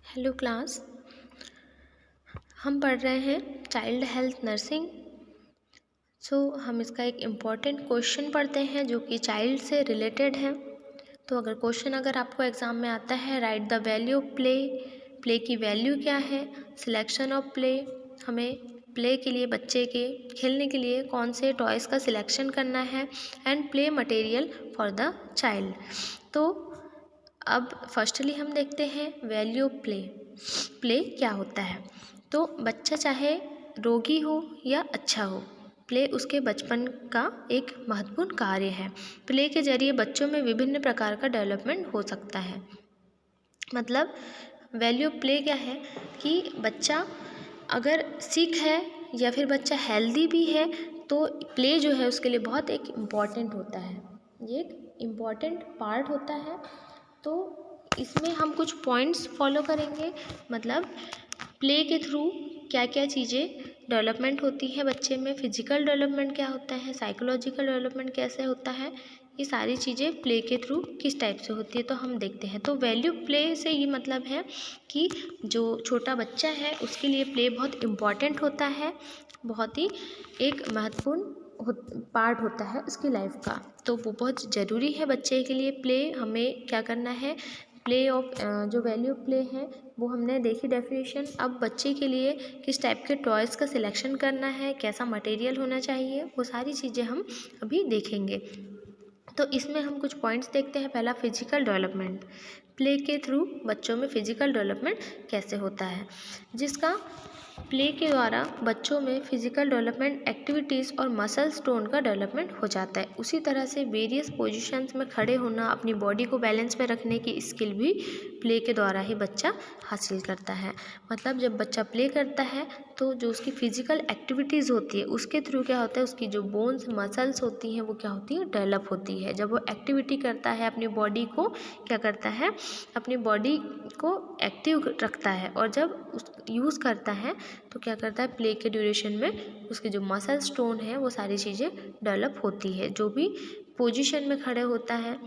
Hello class. हम पढ़ रहे हैं चाइल्ड हेल्थ नर्सिंग। हम इसका एक इम्पॉर्टेंट क्वेश्चन पढ़ते हैं जो कि चाइल्ड से रिलेटेड है। तो अगर आपको एग्ज़ाम में आता है, right the value of play, play की वैल्यू क्या है, सिलेक्शन ऑफ प्ले, हमें प्ले के लिए बच्चे के खेलने के लिए कौन से टॉयज़ का सिलेक्शन करना है, and play material for the child. तो अब फर्स्टली हम देखते हैं वैल्यू ऑफ प्ले। प्ले क्या होता है? तो बच्चा चाहे रोगी हो या अच्छा हो, प्ले उसके बचपन का एक महत्वपूर्ण कार्य है। प्ले के जरिए बच्चों में विभिन्न प्रकार का डेवलपमेंट हो सकता है। मतलब वैल्यू ऑफ प्ले क्या है कि बच्चा अगर सिक है या फिर बच्चा हेल्दी भी है तो प्ले जो है उसके लिए बहुत एक इम्पॉर्टेंट होता है। ये एक इम्पॉर्टेंट पार्ट होता है। तो इसमें हम कुछ पॉइंट्स फॉलो करेंगे। मतलब प्ले के थ्रू क्या क्या चीज़ें डेवलपमेंट होती है बच्चे में, फिजिकल डेवलपमेंट क्या होता है, साइकोलॉजिकल डेवलपमेंट कैसे होता है, ये सारी चीज़ें प्ले के थ्रू किस टाइप से होती है तो हम देखते हैं। तो वैल्यू प्ले से ये मतलब है कि जो छोटा बच्चा है उसके लिए प्ले बहुत इम्पॉर्टेंट होता है, बहुत ही एक महत्वपूर्ण पार्ट होता है उसकी लाइफ का। तो वो बहुत ज़रूरी है बच्चे के लिए प्ले। हमें क्या करना है, प्ले ऑफ जो वैल्यू ऑफ प्ले है वो हमने देखी डेफिनेशन। अब बच्चे के लिए किस टाइप के टॉयज़ का सिलेक्शन करना है, कैसा मटेरियल होना चाहिए, वो सारी चीज़ें हम अभी देखेंगे। तो इसमें हम कुछ पॉइंट्स देखते हैं। पहला, फिजिकल डेवलपमेंट। प्ले के थ्रू बच्चों में फिजिकल डेवलपमेंट कैसे होता है, जिसका प्ले के द्वारा बच्चों में फिजिकल डेवलपमेंट एक्टिविटीज़ और मसल टोन का डेवलपमेंट हो जाता है। उसी तरह से वेरियस पोजीशंस में खड़े होना, अपनी बॉडी को बैलेंस में रखने की स्किल भी प्ले के द्वारा ही बच्चा हासिल करता है। मतलब जब बच्चा प्ले करता है तो जो उसकी फिजिकल एक्टिविटीज़ होती है उसके थ्रू क्या होता है, उसकी जो बोन्स मसल्स होती हैं वो क्या होती है, डेवलप होती है। जब वो एक्टिविटी करता है अपनी बॉडी को क्या करता है, अपनी बॉडी को एक्टिव रखता है, और जब उस यूज़ करता है तो क्या करता है, प्ले के ड्यूरेशन में उसके जो मसल टोन है वो सारी चीज़ें डेवलप होती है। जो भी पोजीशन में खड़े होता है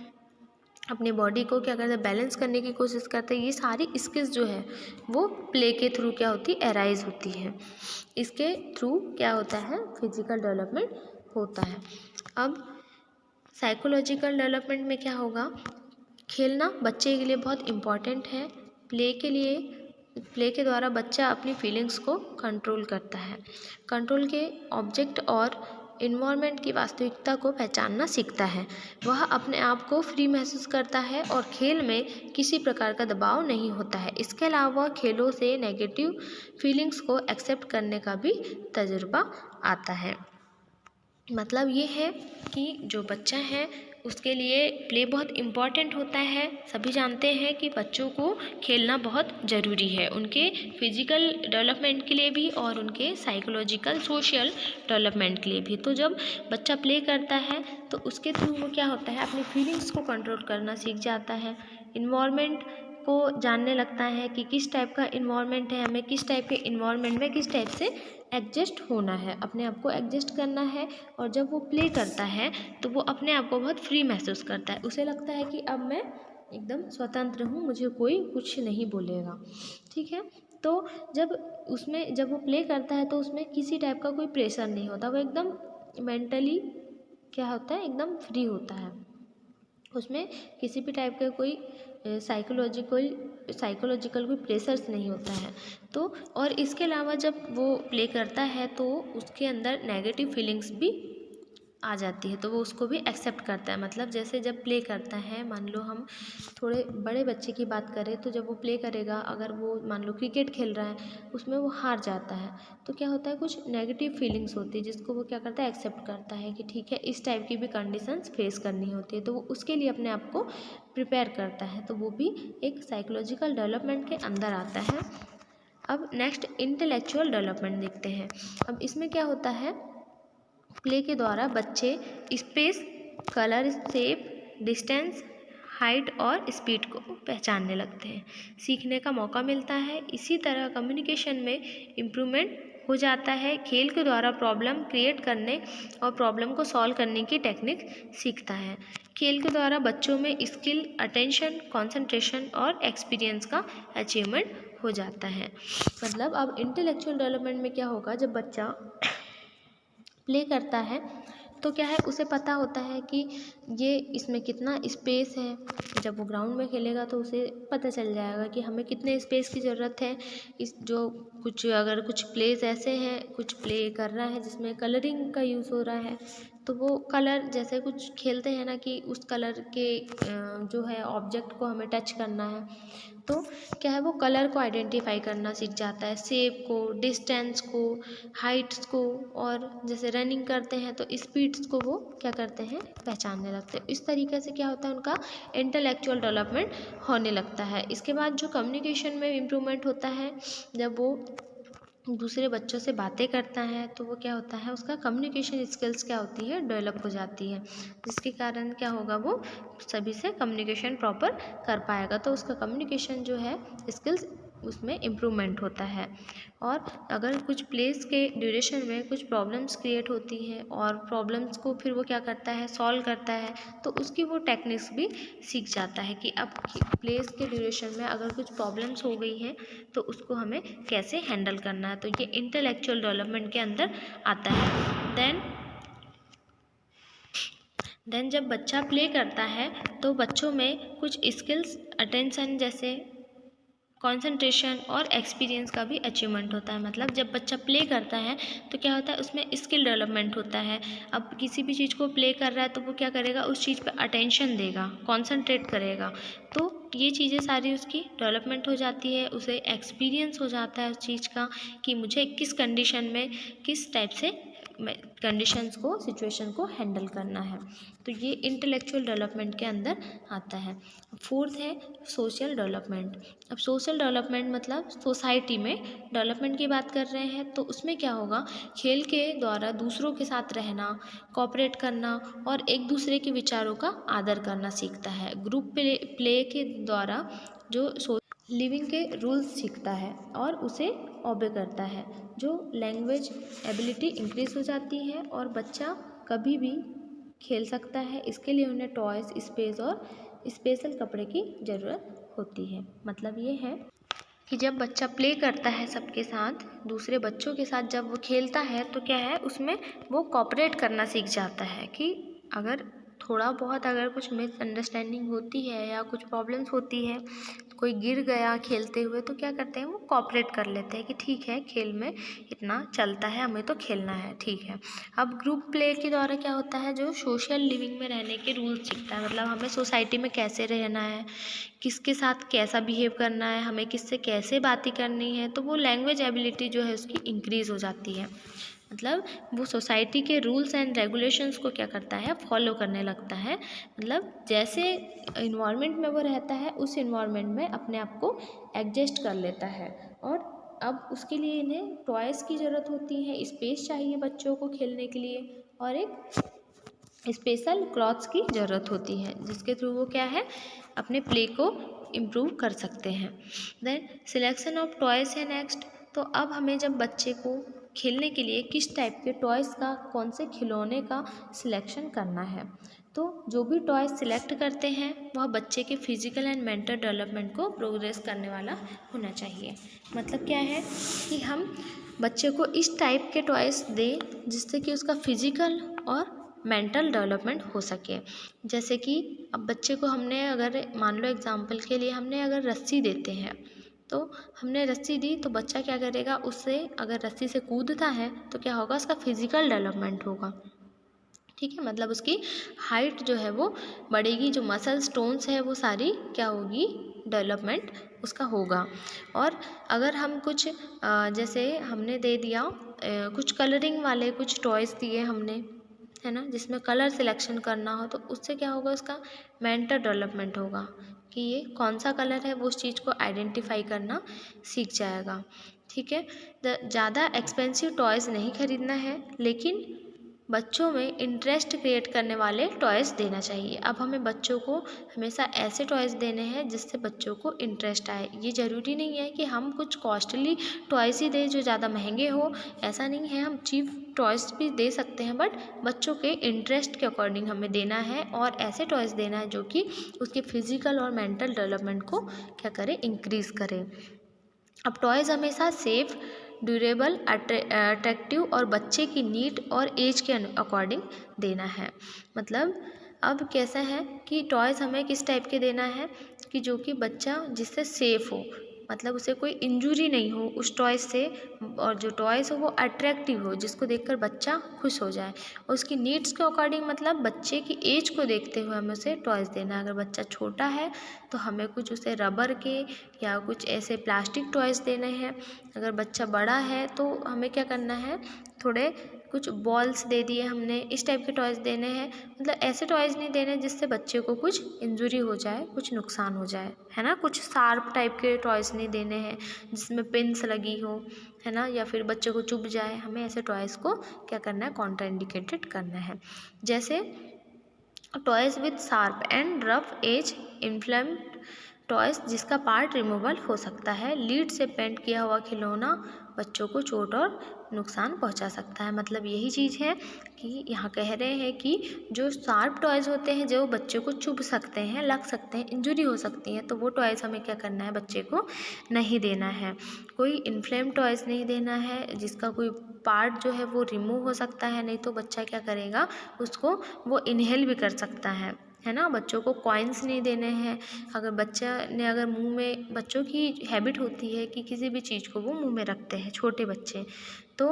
अपनी बॉडी को क्या करता है, बैलेंस करने की कोशिश करता है, ये सारी स्किल्स जो है वो प्ले के थ्रू क्या होती है, एराइज होती है। इसके थ्रू क्या होता है, फिजिकल डेवलपमेंट होता है। अब साइकोलॉजिकल डेवलपमेंट में क्या होगा, खेलना बच्चे के लिए बहुत इम्पॉर्टेंट है। प्ले के द्वारा बच्चा अपनी फीलिंग्स को कंट्रोल करता है, कंट्रोल के ऑब्जेक्ट और इन्वायरमेंट की वास्तविकता को पहचानना सीखता है। वह अपने आप को फ्री महसूस करता है और खेल में किसी प्रकार का दबाव नहीं होता है। इसके अलावा खेलों से नेगेटिव फीलिंग्स को एक्सेप्ट करने का भी तजुर्बा आता है। मतलब ये है कि जो बच्चा है उसके लिए प्ले बहुत इम्पॉर्टेंट होता है। सभी जानते हैं कि बच्चों को खेलना बहुत ज़रूरी है, उनके फिजिकल डेवलपमेंट के लिए भी और उनके साइकोलॉजिकल सोशल डेवलपमेंट के लिए भी। तो जब बच्चा प्ले करता है तो उसके थ्रू वो क्या होता है, अपनी फीलिंग्स को कंट्रोल करना सीख जाता है, इन्वायरमेंट को जानने लगता है कि किस टाइप का इन्वायरमेंट है, हमें किस टाइप के इन्वायरमेंट में किस टाइप से एडजस्ट होना है, अपने आप को एडजस्ट करना है। और जब वो प्ले करता है तो वो अपने आप को बहुत फ्री महसूस करता है, उसे लगता है कि अब मैं एकदम स्वतंत्र हूँ, मुझे कोई कुछ नहीं बोलेगा। ठीक है। तो जब वो प्ले करता है तो उसमें किसी टाइप का कोई प्रेशर नहीं होता, वो एकदम मेंटली क्या होता है, एकदम फ्री होता है। उसमें किसी भी टाइप का कोई साइकोलॉजिकल कोई प्रेशर्स नहीं होता है। तो और इसके अलावा जब वो प्ले करता है तो उसके अंदर नेगेटिव फीलिंग्स भी आ जाती है, तो वो उसको भी एक्सेप्ट करता है। मतलब जैसे जब प्ले करता है, मान लो हम थोड़े बड़े बच्चे की बात करें तो जब वो प्ले करेगा, अगर वो मान लो क्रिकेट खेल रहा है उसमें वो हार जाता है तो क्या होता है, कुछ नेगेटिव फीलिंग्स होती है जिसको वो क्या करता है, एक्सेप्ट करता है कि ठीक है इस टाइप की भी कंडीशंस फेस करनी होती है, तो वो उसके लिए अपने आप को प्रिपेयर करता है। तो वो भी एक साइकोलॉजिकल डेवलपमेंट के अंदर आता है। अब नेक्स्ट इंटेलेक्चुअल डेवलपमेंट देखते हैं। अब इसमें क्या होता है, प्ले के द्वारा बच्चे space, colour, shape, distance, height और स्पीड को पहचानने लगते हैं, सीखने का मौका मिलता है। इसी तरह कम्युनिकेशन में इम्प्रूवमेंट हो जाता है। खेल के द्वारा प्रॉब्लम क्रिएट करने और प्रॉब्लम को सॉल्व करने की टेक्निक सीखता है। खेल के द्वारा बच्चों में स्किल, अटेंशन, कंसंट्रेशन और एक्सपीरियंस का अचीवमेंट हो जाता है। मतलब अब इंटेलेक्चुअल डेवलपमेंट में क्या होगा, जब बच्चा प्ले करता है तो क्या है, उसे पता होता है कि ये इसमें कितना स्पेस है। जब वो ग्राउंड में खेलेगा तो उसे पता चल जाएगा कि हमें कितने स्पेस की ज़रूरत है। इस जो कुछ अगर कुछ प्लेस ऐसे हैं, कुछ प्ले कर रहा है जिसमें कलरिंग का यूज़ हो रहा है, तो वो कलर जैसे कुछ खेलते हैं ना कि उस कलर के जो है ऑब्जेक्ट को हमें टच करना है, तो क्या है वो कलर को आइडेंटिफाई करना सीख जाता है, शेप को, डिस्टेंस को, हाइट्स को, और जैसे रनिंग करते हैं तो स्पीड्स को वो क्या करते हैं, पहचानने लगते हैं। इस तरीके से क्या होता है, उनका इंटेलेक्चुअल डेवलपमेंट होने लगता है। इसके बाद जो कम्युनिकेशन में इम्प्रूवमेंट होता है, जब वो दूसरे बच्चों से बातें करता है तो वो क्या होता है, उसका कम्युनिकेशन स्किल्स क्या होती है, डेवलप हो जाती है, जिसके कारण क्या होगा, वो सभी से कम्युनिकेशन प्रॉपर कर पाएगा। तो उसका कम्युनिकेशन जो है स्किल्स उसमें इम्प्रूवमेंट होता है। और अगर कुछ प्लेस के ड्यूरेशन में कुछ प्रॉब्लम्स क्रिएट होती हैं और प्रॉब्लम्स को फिर वो क्या करता है, सॉल्व करता है, तो उसकी वो टेक्निक्स भी सीख जाता है कि अब प्लेस के ड्यूरेशन में अगर कुछ प्रॉब्लम्स हो गई हैं तो उसको हमें कैसे हैंडल करना है। तो ये इंटेलेक्चुअल डेवलपमेंट के अंदर आता है। देन जब बच्चा प्ले करता है तो बच्चों में कुछ स्किल्स, अटेंशन जैसे कंसंट्रेशन और एक्सपीरियंस का भी अचीवमेंट होता है। मतलब जब बच्चा प्ले करता है तो क्या होता है, उसमें स्किल डेवलपमेंट होता है। अब किसी भी चीज़ को प्ले कर रहा है तो वो क्या करेगा, उस चीज़ पे अटेंशन देगा, कंसंट्रेट करेगा, तो ये चीज़ें सारी उसकी डेवलपमेंट हो जाती है। उसे एक्सपीरियंस हो जाता है उस चीज़ का कि मुझे किस कंडीशन में किस टाइप से कंडीशंस को, सिचुएशन को हैंडल करना है। तो ये इंटेलेक्चुअल डेवलपमेंट के अंदर आता है। फोर्थ है सोशल डेवलपमेंट। अब सोशल डेवलपमेंट मतलब सोसाइटी में डेवलपमेंट की बात कर रहे हैं, तो उसमें क्या होगा, खेल के द्वारा दूसरों के साथ रहना, कोऑपरेट करना और एक दूसरे के विचारों का आदर करना सीखता है। ग्रुप प्ले के द्वारा जो लिविंग के रूल्स सीखता है और उसे ओबे करता है। जो लैंग्वेज एबिलिटी इंक्रीज हो जाती है और बच्चा कभी भी खेल सकता है। इसके लिए उन्हें टॉयज, स्पेस और स्पेशल कपड़े की ज़रूरत होती है। मतलब ये है कि जब बच्चा प्ले करता है सबके साथ, दूसरे बच्चों के साथ जब वो खेलता है तो क्या है, उसमें वो कोऑपरेट करना सीख जाता है कि अगर थोड़ा बहुत अगर कुछ मिसअंडरस्टैंडिंग होती है या कुछ प्रॉब्लम्स होती है, कोई गिर गया खेलते हुए, तो क्या करते हैं, वो कोऑपरेट कर लेते हैं कि ठीक है, खेल में इतना चलता है, हमें तो खेलना है, ठीक है। अब ग्रुप प्ले के द्वारा क्या होता है, जो सोशल लिविंग में रहने के रूल्स सीखता है। मतलब हमें सोसाइटी में कैसे रहना है, किसके साथ कैसा बिहेव करना है, हमें किससे कैसे बातें करनी है, तो वो लैंग्वेज एबिलिटी जो है उसकी इंक्रीज़ हो जाती है। मतलब वो सोसाइटी के रूल्स एंड रेगुलेशंस को क्या करता है, फॉलो करने लगता है। मतलब जैसे इन्वायरमेंट में वो रहता है, उस इन्वायरमेंट में अपने आप को एडजस्ट कर लेता है। और अब उसके लिए इन्हें टॉयज़ की ज़रूरत होती है, स्पेस चाहिए बच्चों को खेलने के लिए, और एक स्पेशल क्लॉथ्स की ज़रूरत होती है, जिसके थ्रू वो क्या है, अपने प्ले को इम्प्रूव कर सकते हैं। देन सिलेक्शन ऑफ टॉयज़ है नेक्स्ट। तो अब हमें जब बच्चे को खेलने के लिए किस टाइप के टॉयज़ का, कौन से खिलौने का सिलेक्शन करना है, तो जो भी टॉयज़ सिलेक्ट करते हैं वह बच्चे के फिजिकल एंड मेंटल डेवलपमेंट को प्रोग्रेस करने वाला होना चाहिए। मतलब क्या है कि हम बच्चे को इस टाइप के टॉयज़ दें जिससे कि उसका फिजिकल और मेंटल डेवलपमेंट हो सके। जैसे कि अब बच्चे को हमने अगर मान लो एग्जांपल के लिए हमने अगर रस्सी देते हैं, तो हमने रस्सी दी तो बच्चा क्या करेगा, उससे अगर रस्सी से कूदता है तो क्या होगा, उसका फिजिकल डेवलपमेंट होगा, ठीक है। मतलब उसकी हाइट जो है वो बढ़ेगी, जो मसल स्टोन्स है वो सारी क्या होगी, डेवलपमेंट उसका होगा। और अगर हम कुछ जैसे हमने दे दिया कुछ कलरिंग वाले कुछ टॉयज़ दिए हमने, है ना, जिसमें कलर सिलेक्शन करना हो, तो उससे क्या होगा, उसका मेंटल डेवलपमेंट होगा कि ये कौन सा कलर है, वो उस चीज़ को आइडेंटिफाई करना सीख जाएगा, ठीक है। ज़्यादा एक्सपेंसिव टॉयज़ नहीं खरीदना है, लेकिन बच्चों में इंटरेस्ट क्रिएट करने वाले टॉयज़ देना चाहिए। अब हमें बच्चों को हमेशा ऐसे टॉयज़ देने हैं जिससे बच्चों को इंटरेस्ट आए। ये ज़रूरी नहीं है कि हम कुछ कॉस्टली टॉयज़ ही दें जो ज़्यादा महंगे हो, ऐसा नहीं है, हम चीप टॉयज़ भी दे सकते हैं, बट बच्चों के इंटरेस्ट के अकॉर्डिंग हमें देना है और ऐसे टॉयज़ देना है जो कि उसके फिजिकल और मेंटल डेवलपमेंट को क्या करे, इंक्रीज़ करे। अब टॉयज़ हमेशा सेफ, ड्यूरेबल, अट्रैक्टिव और बच्चे की नीड और एज के अकॉर्डिंग देना है। मतलब अब कैसा है कि टॉयज़ हमें किस टाइप के देना है कि जो कि बच्चा जिससे सेफ़ हो, मतलब उसे कोई इंजरी नहीं हो उस टॉयज़ से, और जो टॉयज़ हो वो अट्रैक्टिव हो, जिसको देखकर बच्चा खुश हो जाए, और उसकी नीड्स के अकॉर्डिंग, मतलब बच्चे की एज को देखते हुए हमें उसे टॉयज़ देना है। अगर बच्चा छोटा है तो हमें कुछ उसे रबर के या कुछ ऐसे प्लास्टिक टॉयज़ देने हैं। अगर बच्चा बड़ा है तो हमें क्या करना है, थोड़े कुछ बॉल्स दे दिए हमने, इस टाइप के टॉयज़ देने हैं। मतलब ऐसे टॉयज़ नहीं देने जिससे बच्चे को कुछ इंजरी हो जाए, कुछ नुकसान हो जाए, है ना। कुछ शार्प टाइप के टॉयज़ नहीं देने हैं जिसमें पिन्स लगी हो, है ना, या फिर बच्चे को चुभ जाए। हमें ऐसे टॉयज़ को क्या करना है, कॉन्ट्राइंडिकेटेड करना है। जैसे toys with sharp and rough edge, inflamed toys जिसका पार्ट रिमूवल हो सकता है, लीड से पेंट किया हुआ खिलौना बच्चों को चोट और नुकसान पहुंचा सकता है। मतलब यही चीज़ है कि यहाँ कह रहे हैं कि जो शार्प टॉयज़ होते हैं जो बच्चे को चुभ सकते हैं, लग सकते हैं, इंजरी हो सकती है, तो वो टॉयज़ हमें क्या करना है, बच्चे को नहीं देना है। कोई इन्फ्लेम टॉयज़ नहीं देना है जिसका कोई पार्ट जो है वो रिमूव हो सकता है, नहीं तो बच्चा क्या करेगा, उसको वो इनहेल भी कर सकता है ना। बच्चों को कॉइन्स नहीं देने हैं। अगर बच्चा ने अगर मुंह में, बच्चों की हैबिट होती है कि किसी भी चीज़ को वो मुंह में रखते हैं, छोटे बच्चे, तो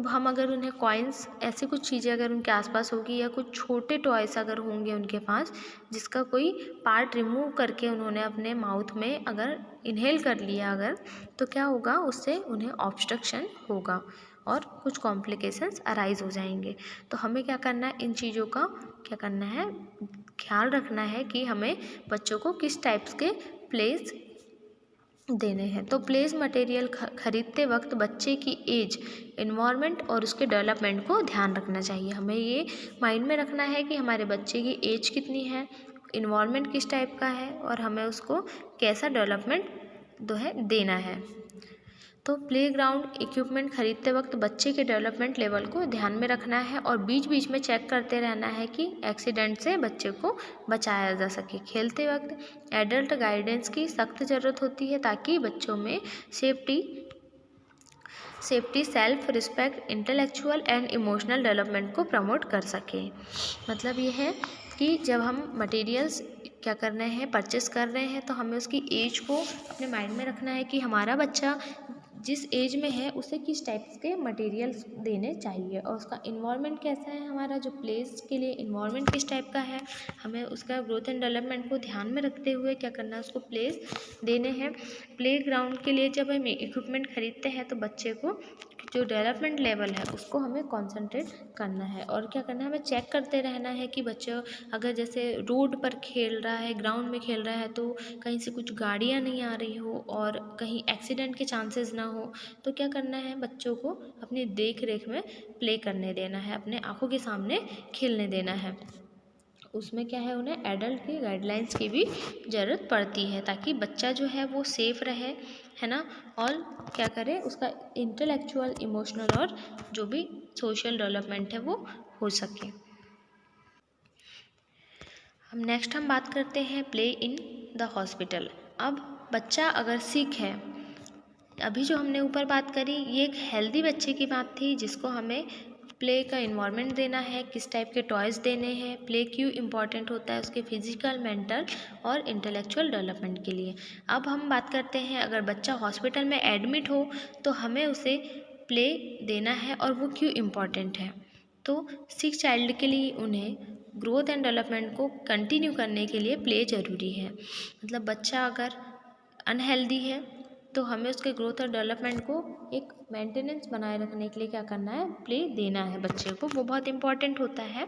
हम अगर उन्हें कॉइन्स, ऐसी कुछ चीज़ें अगर उनके आसपास होगी या कुछ छोटे टॉयस अगर होंगे उनके पास जिसका कोई पार्ट रिमूव करके उन्होंने अपने माउथ में अगर इनहेल कर लिया अगर, तो क्या होगा, उससे उन्हें ऑब्स्ट्रक्शन होगा और कुछ कॉम्प्लिकेशंस अराइज हो जाएंगे। तो हमें क्या करना है, इन चीज़ों का क्या करना है, ख्याल रखना है कि हमें बच्चों को किस टाइप्स के प्लेस देने हैं। तो प्लेस मटेरियल खरीदते वक्त बच्चे की एज, इन्वायरमेंट और उसके डेवलपमेंट को ध्यान रखना चाहिए। हमें ये माइंड में रखना है कि हमारे बच्चे की एज कितनी है, इन्वायरमेंट किस टाइप का है और हमें उसको कैसा डेवलपमेंट जो है देना है। तो प्लेग्राउंड इक्विपमेंट खरीदते वक्त बच्चे के डेवलपमेंट लेवल को ध्यान में रखना है और बीच बीच में चेक करते रहना है कि एक्सीडेंट से बच्चे को बचाया जा सके। खेलते वक्त एडल्ट गाइडेंस की सख्त ज़रूरत होती है ताकि बच्चों में safety, self respect, intellectual and emotional development को प्रमोट कर सके। मतलब ये है कि जब हम मटेरियल्स क्या कर रहे हैं, परचेस कर रहे हैं, तो हमें उसकी एज को अपने माइंड में रखना है कि हमारा बच्चा जिस एज में है उसे किस टाइप्स के मटेरियल्स देने चाहिए और उसका इन्वायरमेंट कैसा है, हमारा जो प्लेस के लिए इन्वायरमेंट किस टाइप का है, हमें उसका ग्रोथ एंड डेवलपमेंट को ध्यान में रखते हुए क्या करना है, उसको प्लेस देने हैं। प्ले ग्राउंड के लिए जब हम इक्विपमेंट खरीदते हैं तो बच्चे को जो डेवलपमेंट लेवल है उसको हमें कॉन्सेंट्रेट करना है और क्या करना है, हमें चेक करते रहना है कि बच्चा अगर जैसे रोड पर खेल रहा है, ग्राउंड में खेल रहा है, तो कहीं से कुछ गाड़ियाँ नहीं आ रही हो और कहीं एक्सीडेंट के चांसेस ना हो, तो क्या करना है, बच्चों को अपनी देख रेख में प्ले करने देना है, अपने आँखों के सामने खेलने देना है। उसमें क्या है, उन्हें एडल्ट की गाइडलाइंस की भी ज़रूरत पड़ती है ताकि बच्चा जो है वो सेफ रहे, है ना, और क्या करे, उसका इंटेलेक्चुअल, इमोशनल और जो भी सोशल डेवलपमेंट है वो हो सके। हम बात करते हैं प्ले इन द हॉस्पिटल। अब बच्चा अगर सिक है, अभी जो हमने ऊपर बात करी ये एक हेल्दी बच्चे की बात थी जिसको हमें प्ले का इन्वायरमेंट देना है, किस टाइप के टॉयज़ देने हैं, प्ले क्यों इम्पॉर्टेंट होता है उसके फिजिकल, मेंटल और इंटेलेक्चुअल डेवलपमेंट के लिए। अब हम बात करते हैं अगर बच्चा हॉस्पिटल में एडमिट हो तो हमें उसे प्ले देना है और वो क्यों इम्पॉर्टेंट है। तो सिक चाइल्ड के लिए उन्हें ग्रोथ एंड डेवलपमेंट को कंटिन्यू करने के लिए प्ले ज़रूरी है। मतलब बच्चा अगर अनहेल्दी है तो हमें उसके ग्रोथ और डेवलपमेंट को एक मेंटेनेंस बनाए रखने के लिए क्या करना है, प्ले देना है बच्चे को, वो बहुत इंपॉर्टेंट होता है।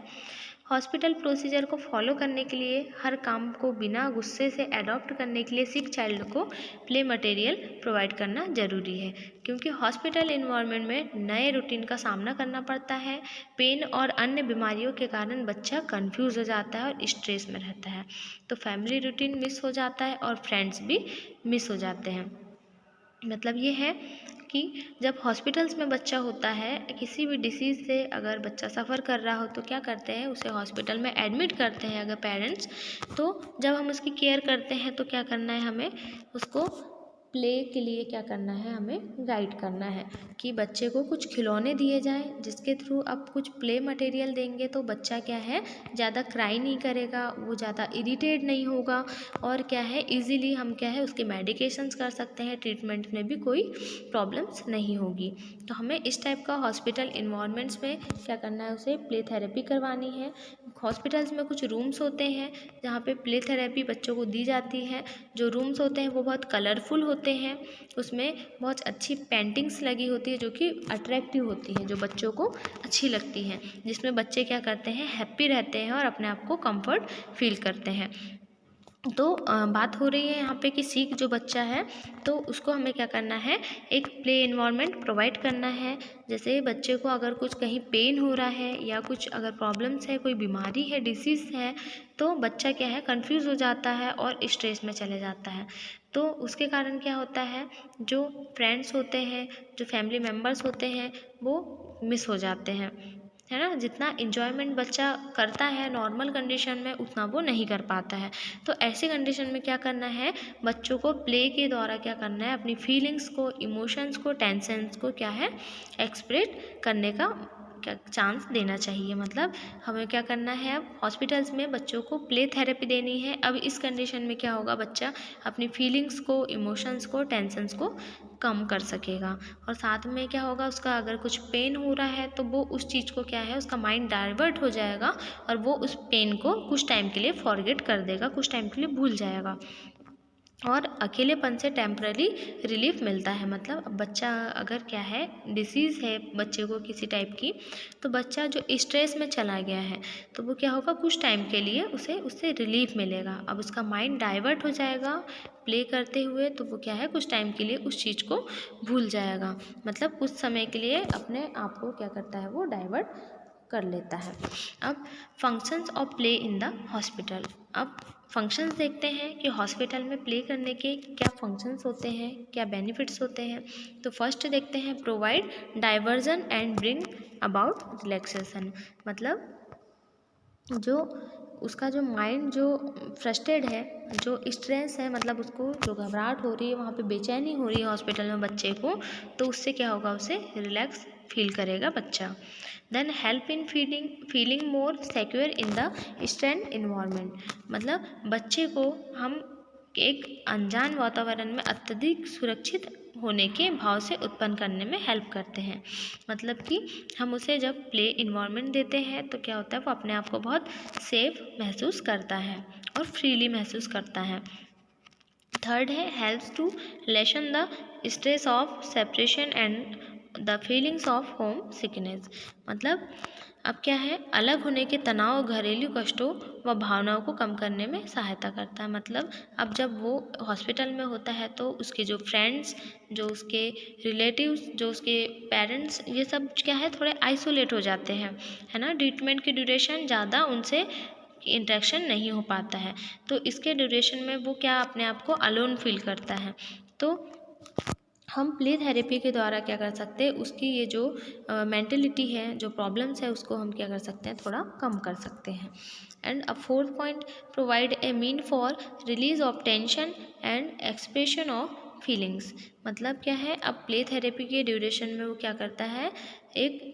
हॉस्पिटल प्रोसीजर को फॉलो करने के लिए, हर काम को बिना गुस्से से अडॉप्ट करने के लिए सिक चाइल्ड को प्ले मटेरियल प्रोवाइड करना ज़रूरी है क्योंकि हॉस्पिटल इन्वायरमेंट में नए रूटीन का सामना करना पड़ता है। पेन और अन्य बीमारियों के कारण बच्चा कंफ्यूज हो जाता है और स्ट्रेस में रहता है, तो फैमिली रूटीन मिस हो जाता है और फ्रेंड्स भी मिस हो जाते हैं। मतलब ये है कि जब हॉस्पिटल्स में बच्चा होता है, किसी भी डिसीज़ से अगर बच्चा सफ़र कर रहा हो तो क्या करते हैं, उसे हॉस्पिटल में एडमिट करते हैं अगर पेरेंट्स, तो जब हम उसकी केयर करते हैं तो क्या करना है, हमें उसको प्ले के लिए क्या करना है, हमें गाइड करना है कि बच्चे को कुछ खिलौने दिए जाएं जिसके थ्रू आप कुछ प्ले मटेरियल देंगे तो बच्चा क्या है ज़्यादा क्राई नहीं करेगा, वो ज़्यादा इरिटेट नहीं होगा और क्या है इजीली हम क्या है उसके मेडिकेशंस कर सकते हैं, ट्रीटमेंट में भी कोई प्रॉब्लम्स नहीं होगी। तो हमें इस टाइप का हॉस्पिटल इन्वायरमेंट्स में क्या करना है, उसे प्ले थेरेपी करवानी है। हॉस्पिटल्स में कुछ रूम्स होते हैं जहाँ पे प्ले थेरेपी बच्चों को दी जाती है। जो रूम्स होते हैं वो बहुत कलरफुल होते हैं, उसमें बहुत अच्छी पेंटिंग्स लगी होती है जो कि अट्रैक्टिव होती हैं, जो बच्चों को अच्छी लगती हैं, जिसमें बच्चे क्या करते हैं हैप्पी रहते हैं और अपने आप को कंफर्ट फील करते हैं। तो बात हो रही है यहाँ पे कि सीख जो बच्चा है तो उसको हमें क्या करना है, एक प्ले इन्वायरमेंट प्रोवाइड करना है। जैसे बच्चे को अगर कुछ कहीं पेन हो रहा है या कुछ अगर प्रॉब्लम्स है, कोई बीमारी है, डिसीज़ है, तो बच्चा क्या है कंफ्यूज हो जाता है और स्ट्रेस में चले जाता है। तो उसके कारण क्या होता है, जो फ्रेंड्स होते हैं, जो फैमिली मेम्बर्स होते हैं वो मिस हो जाते हैं, है ना। जितना इन्जॉयमेंट बच्चा करता है नॉर्मल कंडीशन में उतना वो नहीं कर पाता है। तो ऐसे कंडीशन में क्या करना है, बच्चों को प्ले के द्वारा क्या करना है, अपनी फीलिंग्स को, इमोशंस को, टेंशन्स को क्या है एक्सप्रेस करने का क्या चांस देना चाहिए। मतलब हमें क्या करना है, अब हॉस्पिटल्स में बच्चों को प्ले थेरेपी देनी है। अब इस कंडीशन में क्या होगा, बच्चा अपनी फीलिंग्स को, इमोशंस को, टेंशन्स को कम कर सकेगा और साथ में क्या होगा, उसका अगर कुछ पेन हो रहा है तो वो उस चीज़ को क्या है, उसका माइंड डाइवर्ट हो जाएगा और वो उस पेन को कुछ टाइम के लिए फॉरगेट कर देगा, कुछ टाइम के लिए भूल जाएगा और अकेलेपन से टेम्पररी रिलीफ मिलता है। मतलब अब बच्चा अगर क्या है डिसीज़ है बच्चे को किसी टाइप की, तो बच्चा जो स्ट्रेस में चला गया है तो वो क्या होगा, कुछ टाइम के लिए उसे उससे रिलीफ मिलेगा। अब उसका माइंड डाइवर्ट हो जाएगा प्ले करते हुए, तो वो क्या है कुछ टाइम के लिए उस चीज़ को भूल जाएगा। मतलब कुछ समय के लिए अपने आप को क्या करता है, वो डाइवर्ट कर लेता है। अब functions of play in the hospital. अब फंक्शंस देखते हैं कि हॉस्पिटल में प्ले करने के क्या फंक्शंस होते हैं, क्या बेनिफिट्स होते हैं। तो फर्स्ट देखते हैं, provide diversion and bring about relaxation. मतलब जो उसका जो माइंड जो फ्रस्ट्रेट है, जो स्ट्रेस है, मतलब उसको जो घबराहट हो रही है, वहाँ पे बेचैनी हो रही है हॉस्पिटल में बच्चे को, तो उससे क्या होगा, उसे रिलैक्स फील करेगा बच्चा। Then help in feeling more secure in the strange environment. मतलब बच्चे को हम एक अनजान वातावरण में अत्यधिक सुरक्षित होने के भाव से उत्पन्न करने में हेल्प करते हैं। मतलब कि हम उसे जब प्ले इन्वायरमेंट देते हैं तो क्या होता है, वो अपने आप को बहुत सेफ महसूस करता है और फ्रीली महसूस करता है। थर्ड है, helps to lessen the stress of separation and the feelings of homesickness. मतलब अब क्या है, अलग होने के तनाव, घरेलू कष्टों व भावनाओं को कम करने में सहायता करता है। मतलब अब जब वो हॉस्पिटल में होता है तो उसके जो फ्रेंड्स, जो उसके रिलेटिव्स, जो उसके पेरेंट्स, ये सब क्या है थोड़े आइसोलेट हो जाते हैं, है ना। ट्रीटमेंट की ड्यूरेशन ज़्यादा उनसे इंटरेक्शन नहीं हो पाता है, तो इसके ड्यूरेशन में वो क्या अपने आप को अलोन फील करता है। तो हम प्ले थेरेपी के द्वारा क्या कर सकते हैं, उसकी ये जो मेंटलिटी है, जो प्रॉब्लम्स है, उसको हम क्या कर सकते हैं, थोड़ा कम कर सकते हैं। And a fourth point, provide a mean for release of tension and expression of feelings. मतलब क्या है, अब प्ले थेरेपी के ड्यूरेशन में वो क्या करता है, एक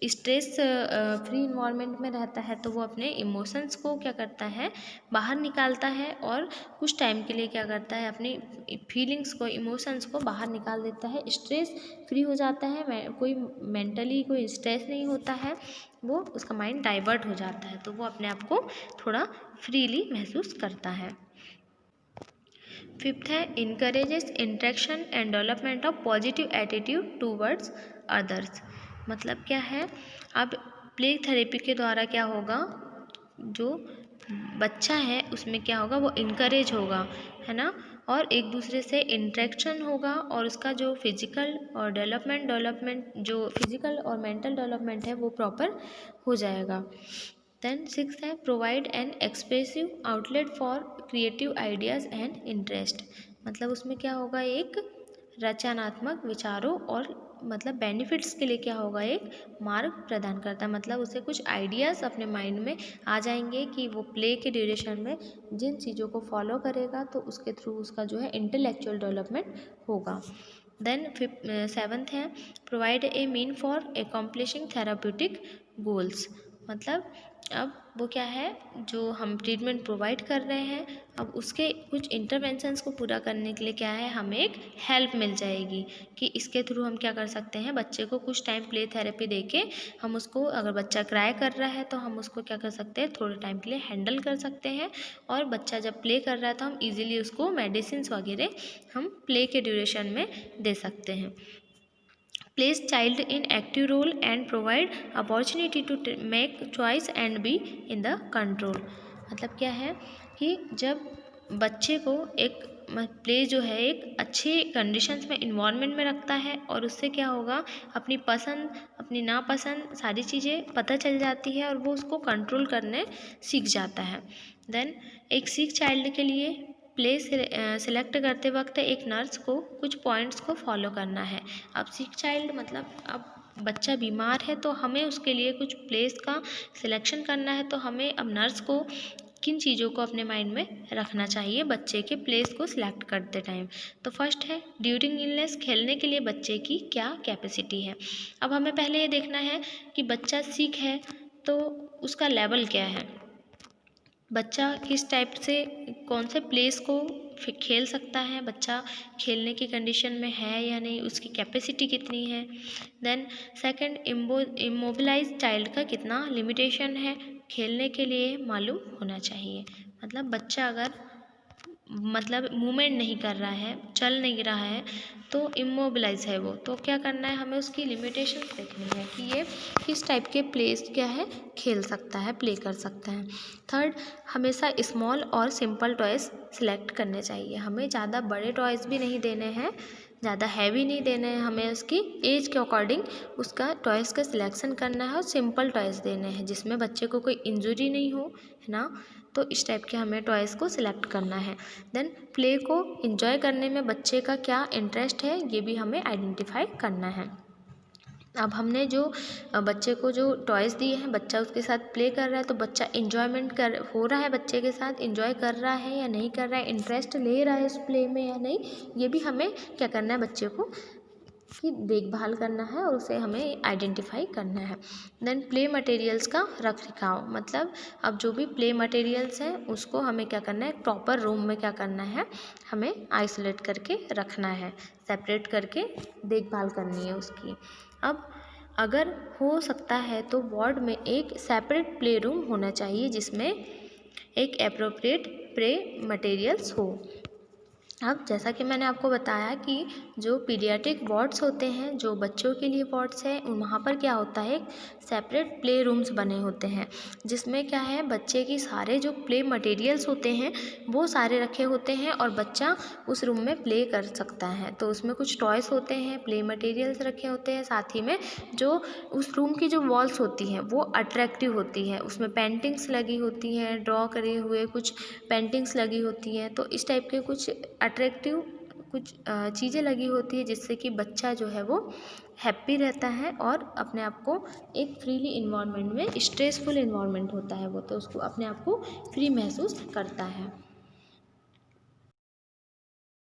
स्ट्रेस फ्री इन्वायरमेंट में रहता है तो वो अपने इमोशंस को क्या करता है, बाहर निकालता है और कुछ टाइम के लिए क्या करता है, अपनी फीलिंग्स को, इमोशंस को बाहर निकाल देता है, स्ट्रेस फ्री हो जाता है, कोई मेंटली कोई स्ट्रेस नहीं होता है, वो उसका माइंड डाइवर्ट हो जाता है, तो वो अपने आप को थोड़ा फ्रीली महसूस करता है। फिफ्थ है, encourages interaction and development of positive attitude towards others. मतलब क्या है, अब प्ले थेरेपी के द्वारा क्या होगा, जो बच्चा है उसमें क्या होगा, वो इनकरेज होगा, है ना, और एक दूसरे से इंटरेक्शन होगा और उसका जो फिजिकल और डेवलपमेंट जो फिजिकल और मेंटल डेवलपमेंट है वो प्रॉपर हो जाएगा। देन सिक्स है, provide an expressive outlet for creative ideas and interest. मतलब उसमें क्या होगा, एक रचनात्मक विचारों और मतलब बेनिफिट्स के लिए क्या होगा, एक मार्ग प्रदान करता है। मतलब उसे कुछ आइडियाज़ अपने माइंड में आ जाएंगे कि वो प्ले के ड्यूरेशन में जिन चीज़ों को फॉलो करेगा तो उसके थ्रू उसका जो है इंटेलेक्चुअल डेवलपमेंट होगा। देन 7th है provide a mean for accomplishing therapeutic goals. मतलब अब वो क्या है, जो हम ट्रीटमेंट प्रोवाइड कर रहे हैं, अब उसके कुछ इंटरवेंशंस को पूरा करने के लिए क्या है, हमें एक हेल्प मिल जाएगी कि इसके थ्रू हम क्या कर सकते हैं, बच्चे को कुछ टाइम प्ले थेरेपी देके हम उसको, अगर बच्चा क्राई कर रहा है तो हम उसको क्या कर सकते हैं, थोड़े टाइम के लिए हैंडल कर सकते हैं। और बच्चा जब प्ले कर रहा है तो हम इजीली उसको मेडिसिन वगैरह हम प्ले के ड्यूरेशन में दे सकते हैं। Place child in active role and provide opportunity to make choice and be in the control। मतलब क्या है कि जब बच्चे को एक प्ले जो है एक अच्छे कंडीशंस में इन्वायरमेंट में रखता है और उससे क्या होगा, अपनी पसंद अपनी नापसंद सारी चीज़ें पता चल जाती है और वो उसको कंट्रोल करने सीख जाता है। देन एक सिक चाइल्ड के लिए प्ले सिलेक्ट करते वक्त एक नर्स को कुछ पॉइंट्स को फॉलो करना है। अब सिक चाइल्ड मतलब अब बच्चा बीमार है तो हमें उसके लिए कुछ प्लेस का सिलेक्शन करना है, तो हमें अब नर्स को किन चीज़ों को अपने माइंड में रखना चाहिए बच्चे के प्लेस को सिलेक्ट करते टाइम। तो फर्स्ट है ड्यूरिंग इलनेस खेलने के लिए बच्चे की क्या कैपेसिटी है। अब हमें पहले ये देखना है कि बच्चा सिक है तो उसका लेवल क्या है, बच्चा किस टाइप से कौन से प्लेस को खेल सकता है, बच्चा खेलने की कंडीशन में है या नहीं, उसकी कैपेसिटी कितनी है। देन सेकंड इमोबिलाइज चाइल्ड का कितना लिमिटेशन है, खेलने के लिए मालूम होना चाहिए। मतलब बच्चा अगर मतलब मूवमेंट नहीं कर रहा है, चल नहीं रहा है तो इमोबिलाइज है वो, तो क्या करना है, हमें उसकी लिमिटेशंस देखनी है कि ये किस टाइप के प्लेस क्या है खेल सकता है, प्ले कर सकता है। थर्ड, हमेशा स्मॉल और सिंपल टॉयज़ सिलेक्ट करने चाहिए। हमें ज़्यादा बड़े टॉयज़ भी नहीं देने हैं, ज़्यादा हैवी नहीं देने हैं, हमें उसकी एज के अकॉर्डिंग उसका टॉयज़ का सिलेक्शन करना है और सिंपल टॉयज़ देने हैं जिसमें बच्चे को कोई इंजरी नहीं हो, है ना। तो इस टाइप के हमें टॉयज़ को सिलेक्ट करना है। देन प्ले को एंजॉय करने में बच्चे का क्या इंटरेस्ट है ये भी हमें आइडेंटिफाई करना है। अब हमने जो बच्चे को जो टॉयज़ दिए हैं, बच्चा उसके साथ प्ले कर रहा है तो बच्चा इन्जॉयमेंट हो रहा है, बच्चे के साथ इन्जॉय कर रहा है या नहीं कर रहा है, इंटरेस्ट ले रहा है उस प्ले में या नहीं, ये भी हमें क्या करना है, बच्चे को की देखभाल करना है और उसे हमें आइडेंटिफाई करना है। देन प्ले मटेरियल्स का रख रखाव, मतलब अब जो भी प्ले मटेरियल्स हैं उसको हमें क्या करना है, प्रॉपर रूम में क्या करना है, हमें आइसोलेट करके रखना है, सेपरेट करके देखभाल करनी है उसकी। अब अगर हो सकता है तो वार्ड में एक सेपरेट प्ले रूम होना चाहिए जिसमें एक एप्रोप्रिएट प्ले मटेरियल्स हो। अब जैसा कि मैंने आपको बताया कि जो पीडियाट्रिक वार्ड्स होते हैं, जो बच्चों के लिए वार्ड्स हैं, वहाँ पर क्या होता है, सेपरेट प्ले रूम्स बने होते हैं जिसमें क्या है, बच्चे की सारे जो प्ले मटेरियल्स होते हैं वो सारे रखे होते हैं और बच्चा उस रूम में प्ले कर सकता है। तो उसमें कुछ टॉयज़ होते हैं, प्ले मटेरियल्स रखे होते हैं, साथ ही में जो उस रूम की जो वॉल्स होती हैं वो अट्रैक्टिव होती है, उसमें पेंटिंग्स लगी होती हैं, ड्रॉ करे हुए कुछ पेंटिंग्स लगी होती हैं। तो इस टाइप के कुछ अट्रैक्टिव कुछ चीज़ें लगी होती है जिससे कि बच्चा जो है वो हैप्पी रहता है और अपने आप को एक फ्रीली इन्वायरमेंट में, स्ट्रेसफुल इन्वायरमेंट होता है वो तो उसको अपने आप को फ्री महसूस करता है।